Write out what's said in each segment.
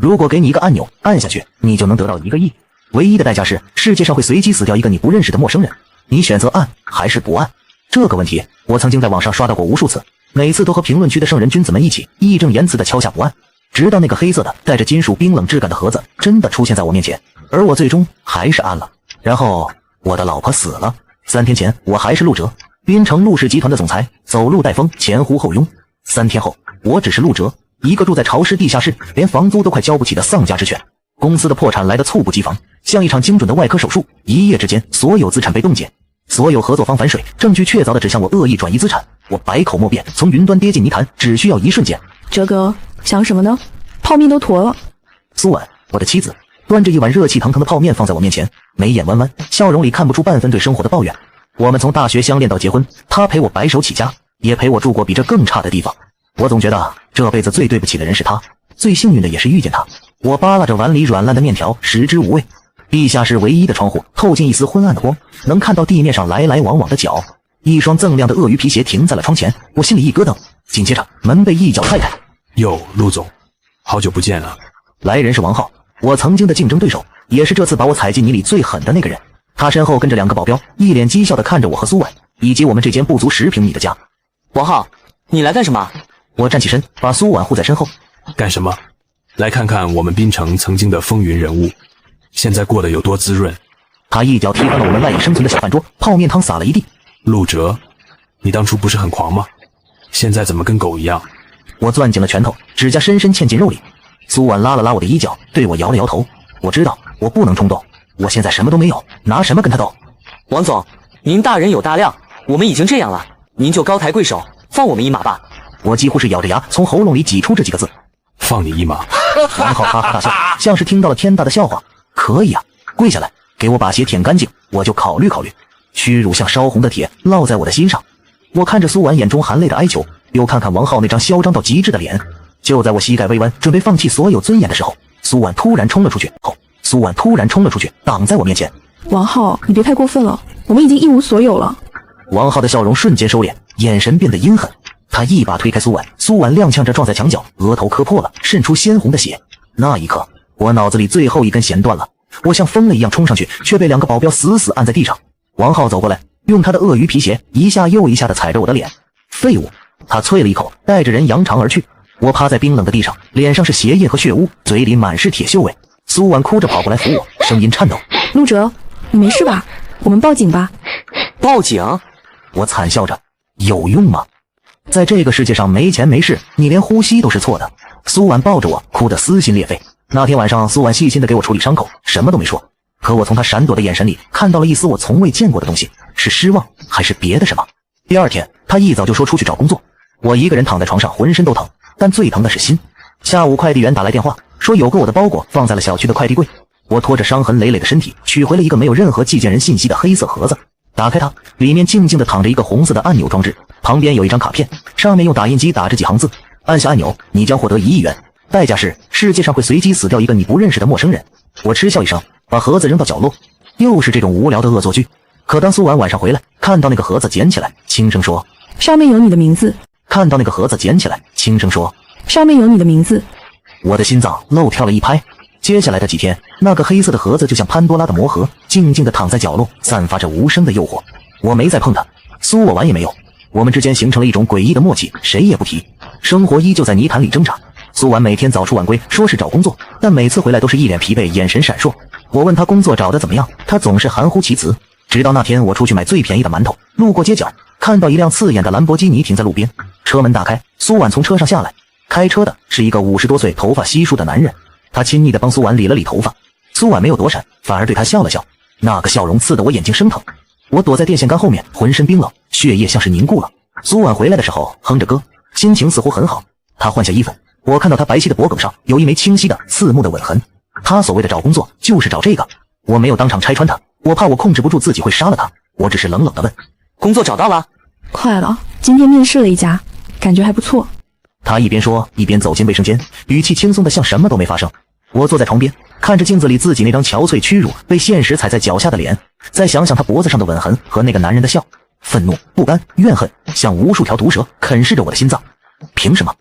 如果给你一个按钮，按下去你就能得到1个亿，唯一的代价是世界上会随机死掉一个你不认识的陌生人。你选择按还是不按？这个问题我曾经在网上刷到过无数次，每次都和评论区的圣人君子们一起义正言辞地敲下不按，直到那个黑色的带着金属冰冷质感的盒子真的出现在我面前，而我最终还是按了。然后我的老婆死了。3天前我还是陆哲，滨城陆氏集团的总裁，走路带风，前呼后拥。3天后我只是陆哲，一个住在潮湿地下室连房租都快交不起的丧家之犬。公司的破产来得猝不及防，像一场精准的外科手术，一夜之间所有资产被冻结，所有合作方反水，证据确凿地指向我恶意转移资产。我百口莫辩，从云端跌进泥潭只需要1瞬间。哲哥想什么呢？泡面都坨了。苏婉，我的妻子，端着一碗热气腾腾的泡面放在我面前，眉眼弯弯，笑容里看不出半分对生活的抱怨。我们从大学相恋到结婚，他陪我白手起家，也陪我住过比这更差的地方。我总觉得这辈子最对不起的人是他，最幸运的也是遇见他。我扒拉着碗里软烂的面条，食之无味。地下室唯一的窗户透进一丝昏暗的光，能看到地面上来来往往的脚。一双锃亮的鳄鱼皮鞋停在了窗前，我心里一咯噔，紧接着门被一脚踹开。哟，陆总，好久不见了。来人是王浩，我曾经的竞争对手，也是这次把我踩进泥里最狠的那个人。他身后跟着2个保镖，一脸讥笑地看着我和苏婉以及我们这间不足10平米的家。王浩，你来干什么？我站起身，把苏婉护在身后。干什么？来看看我们滨城曾经的风云人物，现在过得有多滋润。他一脚踢翻了我们赖以生存的小饭桌，泡面汤洒了一地。陆哲，你当初不是很狂吗？现在怎么跟狗一样？我攥紧了拳头，指甲深深嵌进肉里。苏婉拉了拉我的衣角，对我摇了摇头。我知道我不能冲动，我现在什么都没有，拿什么跟他斗？王总，您大人有大量，我们已经这样了，您就高抬贵手，放我们一马吧。我几乎是咬着牙从喉咙里挤出这几个字。放你一马。王浩哈哈大笑，像是听到了天大的笑话。可以啊，跪下来给我把鞋舔干净，我就考虑考虑。屈辱像烧红的铁烙在我的心上。我看着苏婉眼中含泪的哀求，又看看王浩那张嚣张到极致的脸。就在我膝盖微弯准备放弃所有尊严的时候，苏婉突然冲了出去，挡在我面前。王浩，你别太过分了，我们已经一无所有了。王浩的笑容瞬间收敛，眼神变得阴狠。他一把推开苏婉，苏婉踉跄着撞在墙角，额头磕破了，渗出鲜红的血。那一刻，我脑子里最后一根弦断了，我像疯了一样冲上去，却被2个保镖死死按在地上。王浩走过来，用他的鳄鱼皮鞋一下又一下地踩着我的脸。废物！他啐了一口，带着人扬长而去。我趴在冰冷的地上，脸上是血印和血污，嘴里满是铁锈味。苏婉哭着跑过来扶我，声音颤抖：陆哲，你没事吧？我们报警吧。报警？我惨笑着，有用吗？在这个世界上没钱没势，你连呼吸都是错的。苏婉抱着我，哭得撕心裂肺。那天晚上，苏婉细心地给我处理伤口，什么都没说。可我从她闪躲的眼神里看到了一丝我从未见过的东西，是失望还是别的什么？第2天，她一早就说出去找工作。我一个人躺在床上，浑身都疼，但最疼的是心。下午快递员打来电话，说有个我的包裹放在了小区的快递柜。我拖着伤痕累累的身体，取回了一个没有任何寄件人信息的黑色盒子。打开它，里面静静地躺着一个红色的按钮装置，旁边有一张卡片，上面用打印机打着几行字：按下按钮，你将获得1亿元，代价是世界上会随机死掉一个你不认识的陌生人。我嗤笑一声，把盒子扔到角落。又是这种无聊的恶作剧。可当苏婉晚上回来，看到那个盒子捡起来，轻声说：上面有你的名字。看到那个盒子捡起来，轻声说：上面有你的名字。我的心脏漏跳了一拍。接下来的几天，那个黑色的盒子就像潘多拉的魔盒，静静地躺在角落，散发着无声的诱惑。我没再碰它，苏我完也没有。我们之间形成了一种诡异的默契，谁也不提。生活依旧在泥潭里挣扎。苏婉每天早出晚归，说是找工作，但每次回来都是一脸疲惫，眼神闪烁。我问他工作找得怎么样，他总是含糊其辞。直到那天我出去买最便宜的馒头，路过街角，看到一辆刺眼的兰博基尼停在路边，车门打开，苏婉从车上下来，开车的是一个50多岁、头发稀疏的男人。他亲昵地帮苏婉理了理头发，苏婉没有躲闪，反而对他笑了笑，那个笑容刺得我眼睛生疼。我躲在电线杆后面，浑身冰冷，血液像是凝固了。苏婉回来的时候哼着歌，心情似乎很好。她换下衣服，我看到她白皙的脖颈上有一枚清晰的刺目的吻痕。她所谓的找工作就是找这个。我没有当场拆穿她，我怕我控制不住自己会杀了她，我只是冷冷地问：工作找到了？快了，今天面试了一家，感觉还不错。他一边说一边走进卫生间，语气轻松的像什么都没发生。我坐在床边，看着镜子里自己那张憔悴屈辱被现实踩在脚下的脸，再想想他脖子上的吻痕和那个男人的笑，愤怒、不甘、怨恨像无数条毒蛇啃噬着我的心脏。凭什么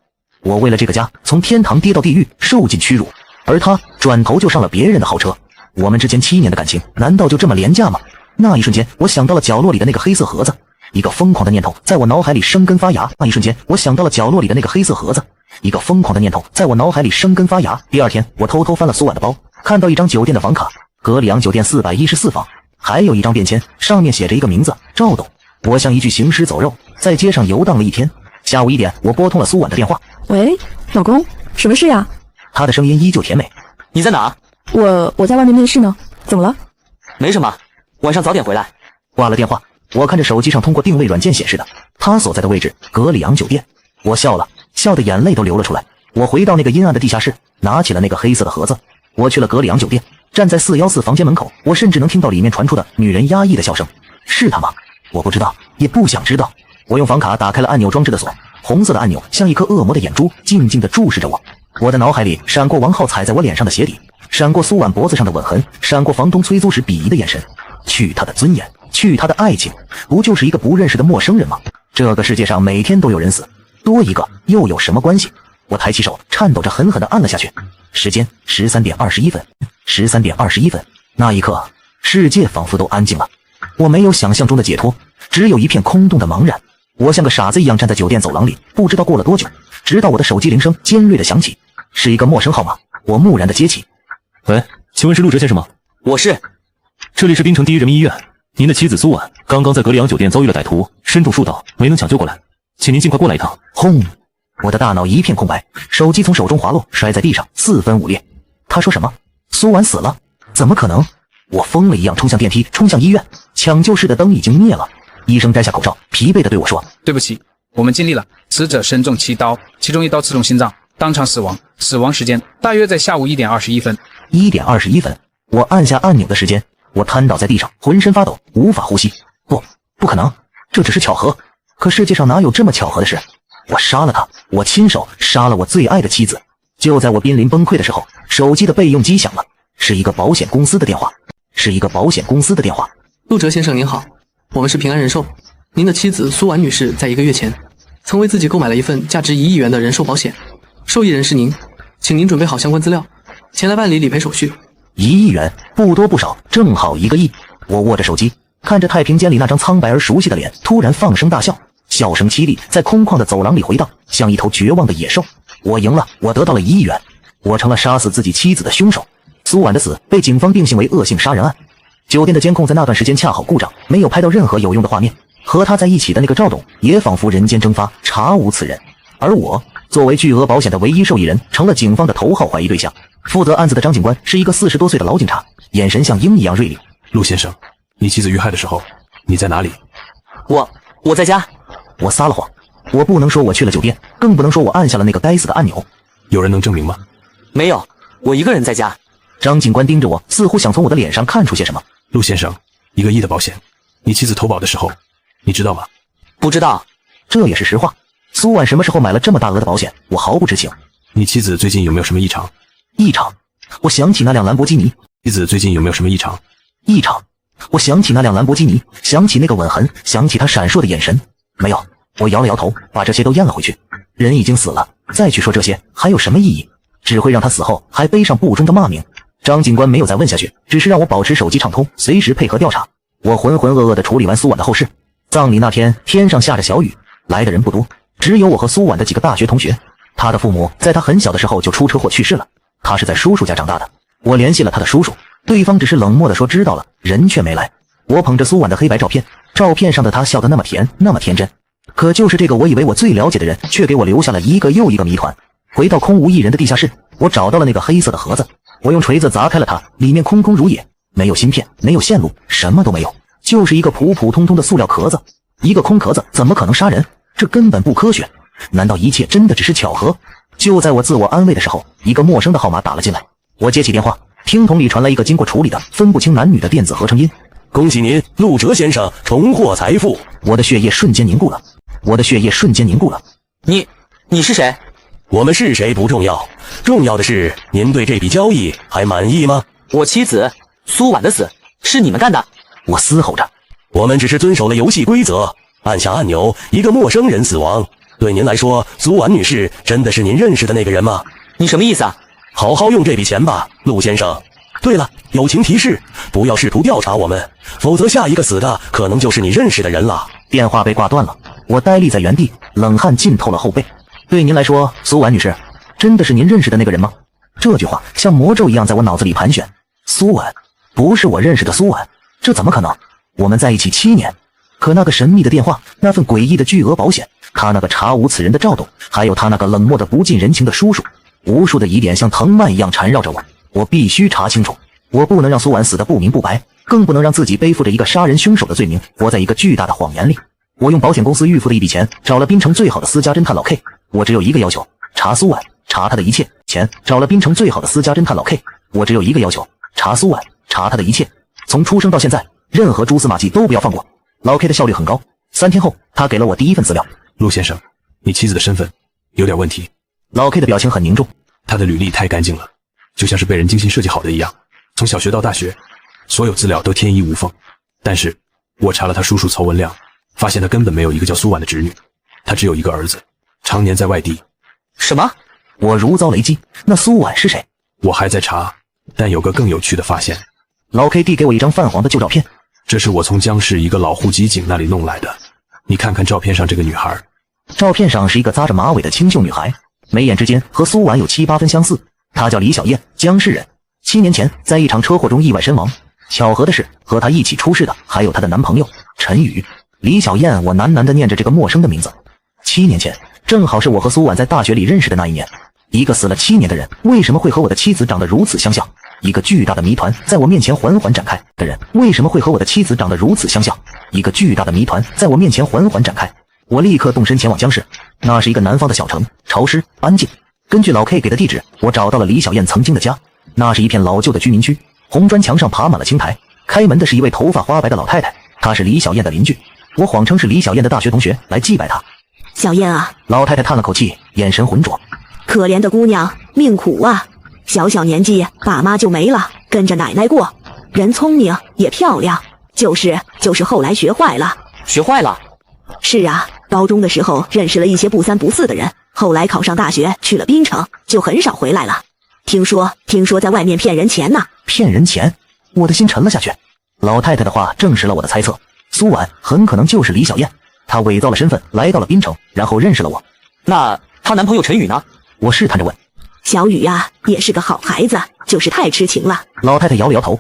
我为了这个家从天堂跌到地狱，受尽屈辱，而他转头就上了别人的豪车。我们之间7年的感情，难道就这么廉价吗？那一瞬间，我想到了角落里的那个黑色盒子，一个疯狂的念头在我脑海里生根发芽。那一瞬间，我想到了角落里的那个黑色盒子，一个疯狂的念头在我脑海里生根发芽。第二天，我偷偷翻了苏婉的包，看到一张酒店的房卡，格里昂酒店414房，还有一张便签，上面写着一个名字，赵董。我像一具行尸走肉，在街上游荡了一天。下午1点，我拨通了苏婉的电话。喂，老公，什么事呀？她的声音依旧甜美。你在哪？我在外面面试呢，怎么了？没什么，晚上早点回来。挂了电话，我看着手机上通过定位软件显示的他所在的位置，格里昂酒店。我笑了，笑得眼泪都流了出来。我回到那个阴暗的地下室，拿起了那个黑色的盒子。我去了格里昂酒店，站在414房间门口，我甚至能听到里面传出的女人压抑的笑声。是他吗？我不知道，也不想知道。我用房卡打开了按钮装置的锁，红色的按钮像一颗恶魔的眼珠，静静地注视着我。我的脑海里闪过王浩踩在我脸上的鞋底，闪过苏婉脖子上的吻痕，闪过房东催租时鄙夷的眼神。去他的尊严，去他的爱情，不就是一个不认识的陌生人吗？这个世界上每天都有人死，多一个又有什么关系？我抬起手，颤抖着狠狠地按了下去。时间13点21分，13点21分。那一刻，世界仿佛都安静了。我没有想象中的解脱，只有一片空洞的茫然。我像个傻子一样站在酒店走廊里，不知道过了多久，直到我的手机铃声尖锐地响起，是一个陌生号码。我木然地接起。喂，请问是陆哲先生吗？我是。这里是滨城第一人民医院，您的妻子苏婉刚刚在格里昂酒店遭遇了歹徒，身中数刀，没能抢救过来，请您尽快过来一趟。轰！我的大脑一片空白，手机从手中滑落，摔在地上，4分5裂。他说什么？苏婉死了？怎么可能？我疯了一样冲向电梯，冲向医院。抢救室的灯已经灭了。医生摘下口罩，疲惫地对我说：对不起，我们尽力了。死者身中7刀，其中1刀刺中心脏，当场死亡。死亡时间大约在下午1点21分。1点21分。我按下按钮的时间，我瘫倒在地上，浑身发抖，无法呼吸。不可能，这只是巧合。可世界上哪有这么巧合的事？我杀了他，我亲手杀了我最爱的妻子。就在我濒临崩溃的时候，手机的备用机响了，是一个保险公司的电话，是一个保险公司的电话。陆哲先生您好，我们是平安人寿，您的妻子苏婉女士在1个月前曾为自己购买了一份价值1亿元的人寿保险，受益人是您，请您准备好相关资料，前来办理理赔手续。1亿元，不多不少，正好1个亿。我握着手机，看着太平间里那张苍白而熟悉的脸，突然放声大笑，笑声凄厉，在空旷的走廊里回荡，像一头绝望的野兽。我赢了，我得到了1亿元，我成了杀死自己妻子的凶手。苏婉的死被警方定性为恶性杀人案。酒店的监控在那段时间恰好故障，没有拍到任何有用的画面。和他在一起的那个赵董也仿佛人间蒸发，查无此人。而我作为巨额保险的唯一受益人，成了警方的头号怀疑对象。负责案子的张警官是一个40多岁的老警察，眼神像鹰一样锐利。陆先生，你妻子遇害的时候，你在哪里？我在家。我撒了谎，我不能说我去了酒店，更不能说我按下了那个该死的按钮。有人能证明吗？没有，我一个人在家。张警官盯着我，似乎想从我的脸上看出些什么。陆先生，1个亿的保险，你妻子投保的时候，你知道吗？不知道。这也是实话。苏婉什么时候买了这么大额的保险？我毫不知情。你妻子最近有没有什么异常？异常？我想起那辆兰博基尼。妻子最近有没有什么异常？异常？我想起那辆兰博基尼，想起那个吻痕，想起他闪烁的眼神。没有。我摇了摇头，把这些都咽了回去。人已经死了，再去说这些还有什么意义？只会让他死后还背上不忠的骂名。张警官没有再问下去，只是让我保持手机畅通，随时配合调查。我浑浑噩噩地处理完苏婉的后事。葬礼那天，天上下着小雨，来的人不多，只有我和苏婉的几个大学同学。他的父母在他很小的时候就出车祸去世了，他是在叔叔家长大的。我联系了他的叔叔，对方只是冷漠地说知道了，人却没来。我捧着苏婉的黑白照片，照片上的他笑得那么甜，那么天真。可就是这个我以为我最了解的人，却给我留下了一个又一个谜团。回到空无一人的地下室，我找到了那个黑色的盒子，我用锤子砸开了它，里面空空如也，没有芯片，没有线路，什么都没有，就是一个普普通通的塑料壳子。一个空壳子怎么可能杀人？这根本不科学。难道一切真的只是巧合？就在我自我安慰的时候，一个陌生的号码打了进来。我接起电话，听筒里传来一个经过处理的分不清男女的电子合成音。恭喜您，陆哲先生重获财富。我的血液瞬间凝固了，我的血液瞬间凝固了。你是谁？我们是谁不重要，重要的是您对这笔交易还满意吗？我妻子苏婉的死是你们干的。我嘶吼着。我们只是遵守了游戏规则，按下按钮，一个陌生人死亡。对您来说，苏婉女士真的是您认识的那个人吗？你什么意思啊？好好用这笔钱吧，陆先生。对了，友情提示，不要试图调查我们，否则下一个死的可能就是你认识的人了。电话被挂断了，我呆立在原地，冷汗浸透了后背。对您来说，苏婉女士，真的是您认识的那个人吗？这句话像魔咒一样在我脑子里盘旋。苏婉，不是我认识的苏婉，这怎么可能？我们在一起7年，可那个神秘的电话，那份诡异的巨额保险，他那个查无此人的赵董，还有他那个冷漠的不近人情的叔叔，无数的疑点像藤蔓一样缠绕着我。我必须查清楚，我不能让苏婉死得不明不白，更不能让自己背负着一个杀人凶手的罪名，活在一个巨大的谎言里。我用保险公司预付的一笔钱，找了滨城最好的私家侦探老 K。我只有一个要求，查苏婉，查他的一切。钱找了滨城最好的私家侦探老 K。我只有一个要求，查苏婉，查他的一切。从出生到现在，任何蛛丝马迹都不要放过。老 K 的效率很高，3天后，他给了我第一份资料。陆先生，你妻子的身份有点问题。老 K 的表情很凝重，她的履历太干净了，就像是被人精心设计好的一样，从小学到大学，所有资料都天衣无缝。但是我查了他叔叔曹文亮，发现他根本没有一个叫苏婉的侄女，他只有一个儿子，常年在外地。什么？我如遭雷击，那苏婉是谁？我还在查，但有个更有趣的发现。老 K 递给我一张泛黄的旧照片，这是我从江市一个老户籍警那里弄来的，你看看照片上这个女孩。照片上是一个扎着马尾的清秀女孩，眉眼之间和苏婉有7、8分相似。她叫李小燕，江市人，7年前在一场车祸中意外身亡。巧合的是，和她一起出事的还有她的男朋友陈宇。李小燕，我喃喃地念着这个陌生的名字。7年前，正好是我和苏婉在大学里认识的那一年。一个死了7年的人，为什么会和我的妻子长得如此相像？一个巨大的谜团在我面前缓缓展开的人，为什么会和我的妻子长得如此相像？一个巨大的谜团在我面前缓缓展开。我立刻动身前往江市，那是一个南方的小城，潮湿安静。根据老 K 给的地址，我找到了李小燕曾经的家。那是一片老旧的居民区，红砖墙上爬满了青苔。开门的是一位头发花白的老太太，她是李小燕的邻居。我谎称是李小燕的大学同学来祭拜她。小燕啊，老太太叹了口气，眼神浑浊。可怜的姑娘，命苦啊！小小年纪，爸妈就没了，跟着奶奶过。人聪明也漂亮，就是后来学坏了。学坏了？是啊，高中的时候认识了一些不三不四的人，后来考上大学去了滨城，就很少回来了。听说在外面骗人钱呢。骗人钱？我的心沉了下去。老太太的话证实了我的猜测，苏婉很可能就是李小燕。她伪造了身份来到了滨城，然后认识了我。那她男朋友陈宇呢？我试探着问。小雨呀，也是个好孩子，就是太痴情了。老太太摇了摇头。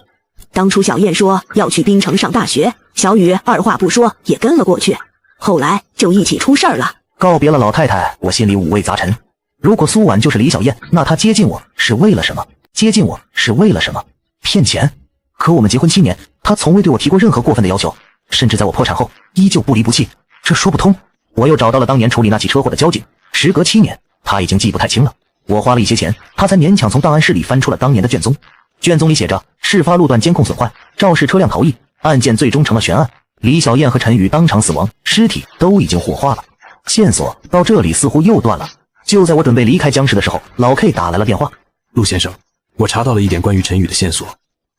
当初小燕说要去滨城上大学，小雨二话不说也跟了过去，后来就一起出事儿了。告别了老太太，我心里五味杂陈。如果苏婉就是李小燕，那她接近我是为了什么？接近我是为了什么？骗钱？可我们结婚7年，她从未对我提过任何过分的要求，甚至在我破产后依旧不离不弃，这说不通。我又找到了当年处理那起车祸的交警，时隔7年，他已经记不太清了。我花了一些钱，他才勉强从档案室里翻出了当年的卷宗。卷宗里写着事发路段监控损坏，肇事车辆逃逸，案件最终成了悬案。李小燕和陈宇当场死亡，尸体都已经火化了。线索到这里似乎又断了。就在我准备离开江市的时候，老 K 打来了电话。陆先生，我查到了一点关于陈宇的线索，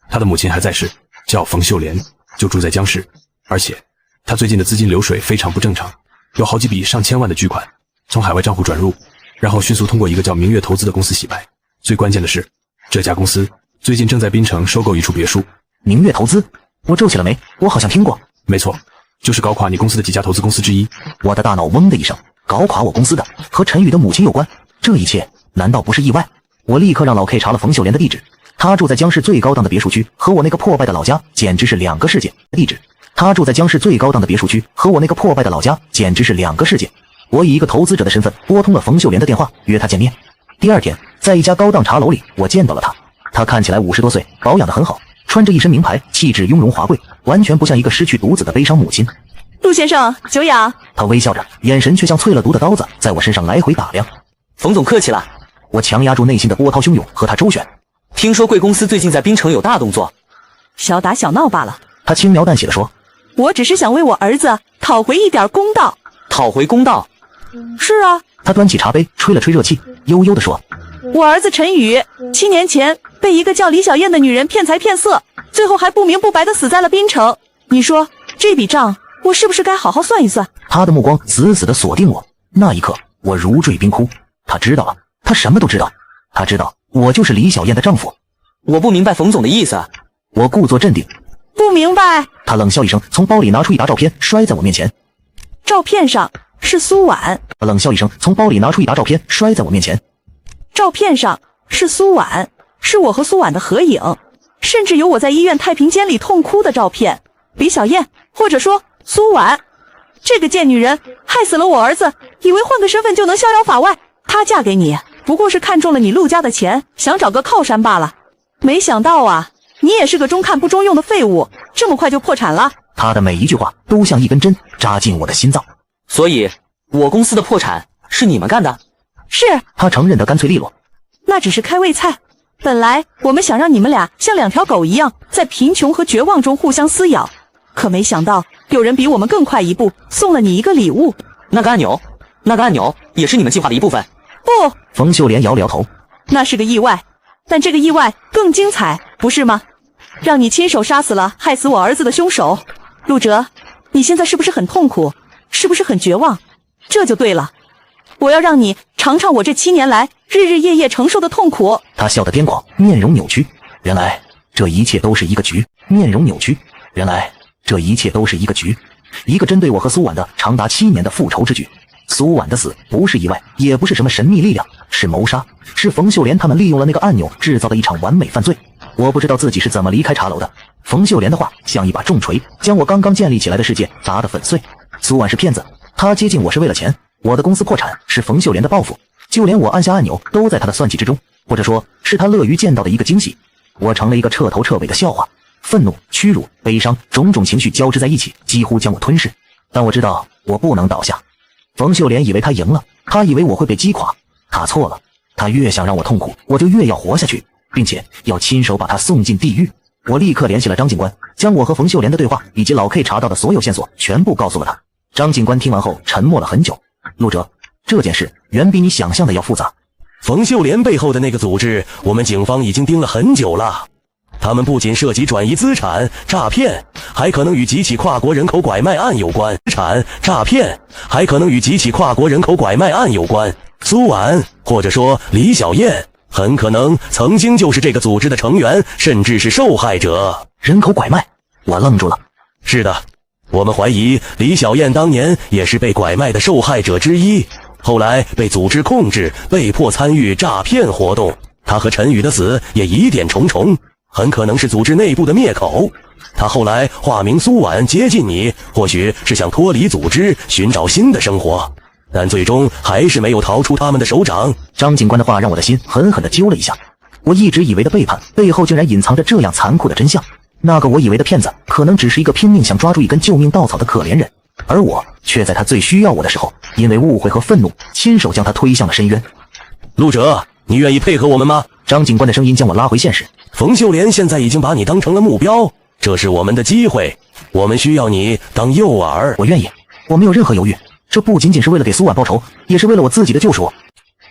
他的母亲还在世，叫冯秀莲，就住在江市，而且他最近的资金流水非常不正常，有好几笔上千万的巨款从海外账户转入，然后迅速通过一个叫明月投资的公司洗白。最关键的是，这家公司最近正在滨城收购一处别墅。明月投资？我皱起了眉，我好像听过。没错，就是搞垮你公司的几家投资公司之一。我的大脑嗡的一声，搞垮我公司的和陈宇的母亲有关，这一切难道不是意外？我立刻让老 K 查了冯秀莲的地址，他住在江市最高档的别墅区，和我那个破败的老家简直是两个世界。地址，他住在江市最高档的别墅区，和我那个破败的老家简直是两个世界。我以一个投资者的身份拨通了冯秀莲的电话，约她见面。第二天，在一家高档茶楼里，我见到了她。她看起来50多岁，保养得很好，穿着一身名牌，气质雍容华贵，完全不像一个失去独子的悲伤母亲。陆先生，久仰。她微笑着，眼神却像淬了毒的刀子，在我身上来回打量。冯总客气了。我强压住内心的波涛汹涌，和她周旋。听说贵公司最近在滨城有大动作。小打小闹罢了。她轻描淡写地说：“我只是想为我儿子讨回一点公道。”讨回公道？是啊。她端起茶杯，吹了吹热气，悠悠地说：“我儿子陈宇7年前被一个叫李小燕的女人骗财骗色，最后还不明不白地死在了滨城。你说这笔账，我是不是该好好算一算？”她的目光死死地锁定我，那一刻我如坠冰窟。她知道了，她什么都知道。她知道我就是李小燕的丈夫。我不明白冯总的意思。我故作镇定。不明白。他冷笑一声，从包里拿出一沓照片，摔在我面前。照片上是苏婉。冷笑一声，从包里拿出一沓照片，摔在我面前。照片上是苏婉，是我和苏婉的合影，甚至有我在医院太平间里痛哭的照片。李小燕，或者说苏婉，这个贱女人害死了我儿子，以为换个身份就能逍遥法外。她嫁给你，不过是看中了你陆家的钱，想找个靠山罢了。没想到啊，你也是个中看不中用的废物，这么快就破产了。他的每一句话都像一根针扎进我的心脏。所以，我公司的破产是你们干的？是。他承认得干脆利落。那只是开胃菜。本来我们想让你们俩像两条狗一样，在贫穷和绝望中互相撕咬，可没想到有人比我们更快一步，送了你一个礼物。那个按钮也是你们计划的一部分？不。冯秀莲摇了摇头。那是个意外，但这个意外更精彩，不是吗？让你亲手杀死了害死我儿子的凶手。陆哲，你现在是不是很痛苦？是不是很绝望？这就对了，我要让你尝尝我这7年来日日夜夜承受的痛苦。他笑得癫狂，面容扭曲。原来这一切都是一个局。面容扭曲。原来这一切都是一个局，一个针对我和苏婉的长达7年的复仇之举。苏婉的死不是意外，也不是什么神秘力量，是谋杀，是冯秀莲他们利用了那个按钮制造的一场完美犯罪。我不知道自己是怎么离开茶楼的。冯秀莲的话像一把重锤，将我刚刚建立起来的世界砸得粉碎。苏婉是骗子，她接近我是为了钱，我的公司破产是冯秀莲的报复，就连我按下按钮都在她的算计之中，或者说是她乐于见到的一个惊喜。我成了一个彻头彻尾的笑话，愤怒、屈辱、悲伤，种种情绪交织在一起，几乎将我吞噬。但我知道我不能倒下。冯秀莲以为她赢了，她以为我会被击垮，她错了。她越想让我痛苦，我就越要活下去，并且要亲手把她送进地狱。我立刻联系了张警官，将我和冯秀莲的对话以及老 K 查到的所有线索全部告诉了他。张警官听完后沉默了很久。陆哲，这件事远比你想象的要复杂。冯秀莲背后的那个组织，我们警方已经盯了很久了。他们不仅涉及转移资产、诈骗，还可能与几起跨国人口拐卖案有关。还可能与几起跨国人口拐卖案有关。苏婉，或者说李小燕，很可能曾经就是这个组织的成员，甚至是受害者。人口拐卖？我愣住了。是的，我们怀疑李小燕当年也是被拐卖的受害者之一，后来被组织控制，被迫参与诈骗活动。她和陈宇的死也疑点重重，很可能是组织内部的灭口。她后来化名苏婉接近你，或许是想脱离组织，寻找新的生活，但最终还是没有逃出他们的手掌。张警官的话让我的心狠狠地揪了一下。我一直以为的背叛，背后竟然隐藏着这样残酷的真相。那个我以为的骗子，可能只是一个拼命想抓住一根救命稻草的可怜人，而我却在他最需要我的时候，因为误会和愤怒，亲手将他推向了深渊。陆哲，你愿意配合我们吗？张警官的声音将我拉回现实。冯秀莲现在已经把你当成了目标，这是我们的机会，我们需要你当诱饵。我愿意，我没有任何犹豫，这不仅仅是为了给苏婉报仇，也是为了我自己的救赎。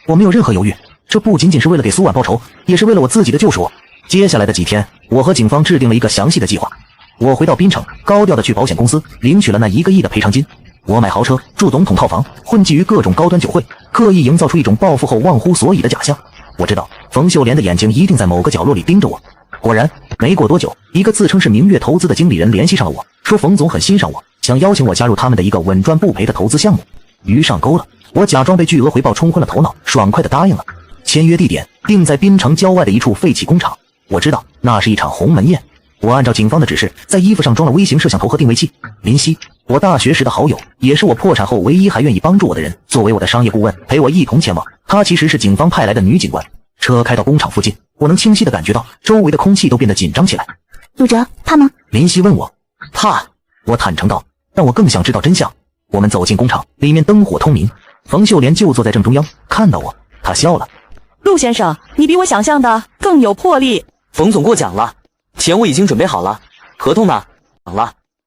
我没有任何犹豫，这不仅仅是为了给苏婉报仇，也是为了我自己的救赎。接下来的几天，我和警方制定了一个详细的计划。我回到槟城，高调的去保险公司领取了那1个亿的赔偿金。我买豪车，住总统套房，混迹于各种高端酒会，刻意营造出一种报复后忘乎所以的假象。我知道冯秀莲的眼睛一定在某个角落里盯着我。果然，没过多久，一个自称是明月投资的经理人联系上了我，说冯总很欣赏我，想邀请我加入他们的一个稳赚不赔的投资项目。鱼上钩了，我假装被巨额回报冲昏了头脑，爽快地答应了。签约地点定在槟城郊外的一处废弃工厂。我知道那是一场鸿门宴。我按照警方的指示，在衣服上装了微型摄像头和定位器。林夕，我大学时的好友，也是我破产后唯一还愿意帮助我的人，作为我的商业顾问，陪我一同前往。她其实是警方派来的女警官。车开到工厂附近，我能清晰地感觉到周围的空气都变得紧张起来。陆哲，怕吗？林夕问我。怕，我坦诚道，但我更想知道真相。我们走进工厂，里面灯火通明，冯秀莲就坐在正中央，看到我，她笑了。陆先生，你比我想象的更有魄力。冯总过奖了，钱我已经准备好了，合同呢？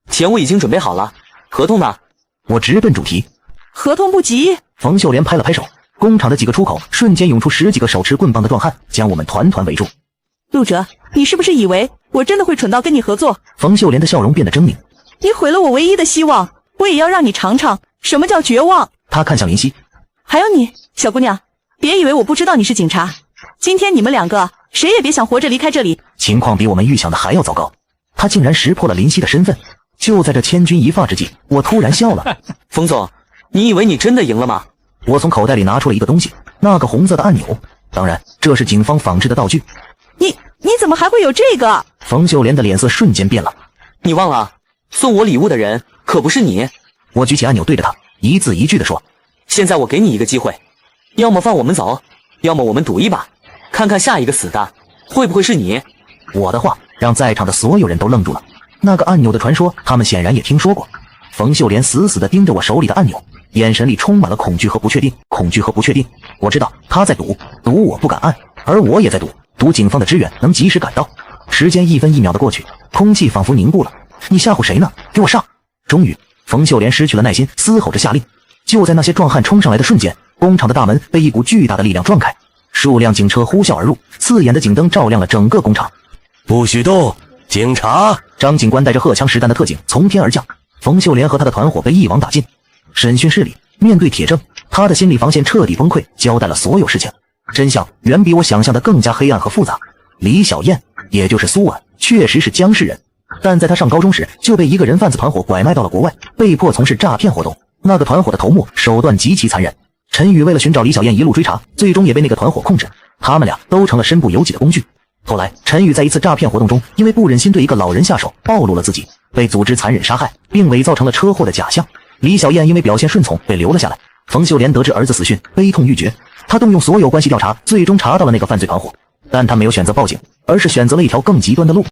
钱我已经准备好了，合同呢？我直奔主题。合同不急。冯秀莲拍了拍手，工厂的几个出口瞬间涌出10几个手持棍棒的壮汉，将我们团团围住。陆哲，你是不是以为我真的会蠢到跟你合作？冯秀莲的笑容变得狰狞。你毁了我唯一的希望，我也要让你尝尝什么叫绝望。他看向林夕。还有你，小姑娘，别以为我不知道你是警察。今天你们两个谁也别想活着离开这里。情况比我们预想的还要糟糕，他竟然识破了林夕的身份。就在这千钧一发之际，我突然笑了。冯总，你以为你真的赢了吗？我从口袋里拿出了一个东西，那个红色的按钮，当然这是警方仿制的道具。你怎么还会有这个？冯秀莲的脸色瞬间变了。你忘了，送我礼物的人可不是你。我举起按钮对着他，一字一句地说：现在我给你一个机会，要么放我们走，要么我们赌一把，看看下一个死的会不会是你。我的话让在场的所有人都愣住了。那个按钮的传说，他们显然也听说过。冯秀莲死死地盯着我手里的按钮，眼神里充满了恐惧和不确定。恐惧和不确定，我知道他在赌我不敢按，而我也在赌警方的支援能及时赶到。时间一分一秒的过去，空气仿佛凝固了。你吓唬谁呢？给我上！终于，冯秀莲失去了耐心，嘶吼着下令。就在那些壮汉冲上来的瞬间，工厂的大门被一股巨大的力量撞开，数辆警车呼啸而入，刺眼的警灯照亮了整个工厂。不许动！警察！张警官带着荷枪实弹的特警从天而降，冯秀莲和他的团伙被一网打尽。审讯室里，面对铁证，他的心理防线彻底崩溃，交代了所有事情。真相远比我想象的更加黑暗和复杂。李小燕，也就是苏婉，确实是江氏人，但在她上高中时就被一个人贩子团伙拐卖到了国外，被迫从事诈骗活动。那个团伙的头目手段极其残忍，陈宇为了寻找李小燕一路追查，最终也被那个团伙控制，他们俩都成了身不由己的工具。后来陈宇在一次诈骗活动中，因为不忍心对一个老人下手，暴露了自己，被组织残忍杀害，并伪造成了车祸的假象。李小燕因为表现顺从被留了下来。冯秀莲得知儿子死讯，悲痛欲绝，她动用所有关系调查，最终查到了那个犯罪团伙，但她没有选择报警，而是选择了一条更极端的路，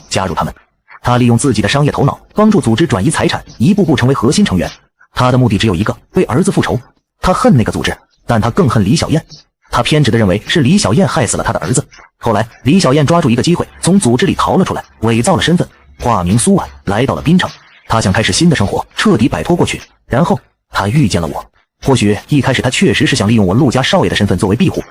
加入他们。她利用自己的商业头脑，帮助组织转移财产，一步步成为核心成员。她的目的只有一个，为儿子复仇。她恨那个组织，但她更恨李小燕。她偏执地认为是李小燕害死了她的儿子。后来李小燕抓住一个机会，从组织里逃了出来，伪造了身份，化名苏婉，来到了滨城。她想开始新的生活，彻底摆脱过去。然后她遇见了我。或许一开始她确实是想利用我陆家少爷的身份作为庇护，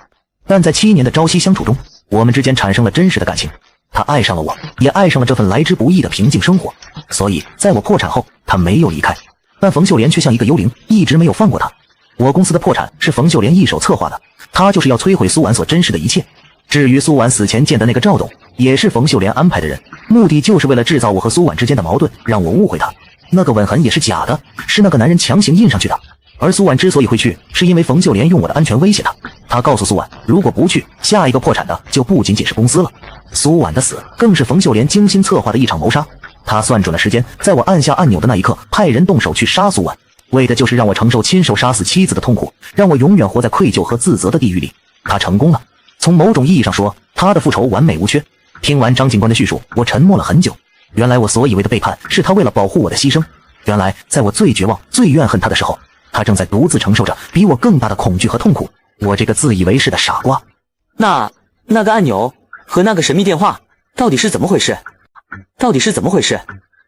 但在7年的朝夕相处中，我们之间产生了真实的感情。她爱上了我，也爱上了这份来之不易的平静生活。所以在我破产后，她没有离开，但冯秀莲却像一个幽灵，一直没有放过她。我公司的破产是冯秀莲一手策划的，她就是要摧毁苏婉所珍视的一切。至于苏婉死前见的那个赵董，也是冯秀莲安排的人，目的就是为了制造我和苏婉之间的矛盾，让我误会她。那个吻痕也是假的，是那个男人强行印上去的。而苏婉之所以会去，是因为冯秀莲用我的安全威胁她。她告诉苏婉，如果不去，下一个破产的就不仅仅是公司了。苏婉的死更是冯秀莲精心策划的一场谋杀。她算准了时间，在我按下按钮的那一刻，派人动手去杀苏婉，为的就是让我承受亲手杀死妻子的痛苦，让我永远活在愧疚和自责的地狱里。她成功了。从某种意义上说，她的复仇完美无缺。听完张警官的叙述，我沉默了很久。原来我所以为的背叛，是他为了保护我的牺牲。原来在我最绝望、最怨恨他的时候，他正在独自承受着比我更大的恐惧和痛苦。我这个自以为是的傻瓜。那个按钮和那个神秘电话到底是怎么回事？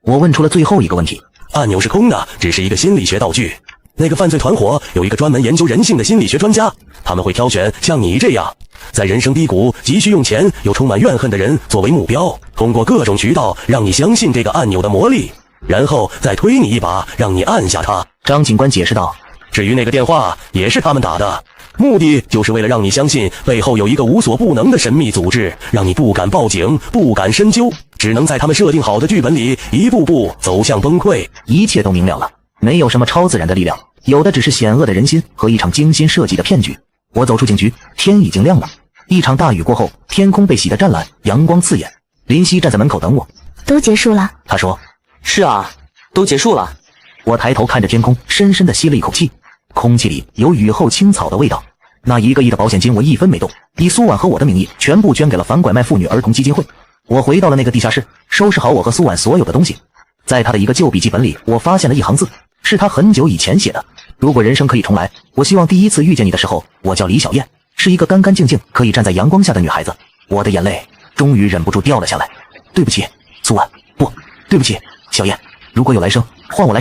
我问出了最后一个问题。按钮是空的，只是一个心理学道具。那个犯罪团伙有一个专门研究人性的心理学专家，他们会挑选像你这样在人生低谷急需用钱又充满怨恨的人作为目标，通过各种渠道让你相信这个按钮的魔力，然后再推你一把，让你按下它。张警官解释道。至于那个电话也是他们打的，目的就是为了让你相信背后有一个无所不能的神秘组织，让你不敢报警，不敢深究，只能在他们设定好的剧本里一步步走向崩溃。一切都明了了，没有什么超自然的力量，有的只是险恶的人心和一场精心设计的骗局。我走出警局，天已经亮了。一场大雨过后，天空被洗得湛蓝，阳光刺眼。林夕站在门口等我。都结束了？他说。是啊，都结束了。我抬头看着天空，深深地吸了一口气。空气里有雨后青草的味道。那1个亿的保险金我一分没动，以苏婉和我的名义全部捐给了反拐卖妇女儿童基金会。我回到了那个地下室，收拾好我和苏婉所有的东西。在他的一个旧笔记本里，我发现了一行字，是他很久以前写的。如果人生可以重来，我希望第一次遇见你的时候，我叫李小燕，是一个干干净净可以站在阳光下的女孩子。我的眼泪终于忍不住掉了下来。对不起，苏婉，不，对不起，小燕，如果有来生，换我来找。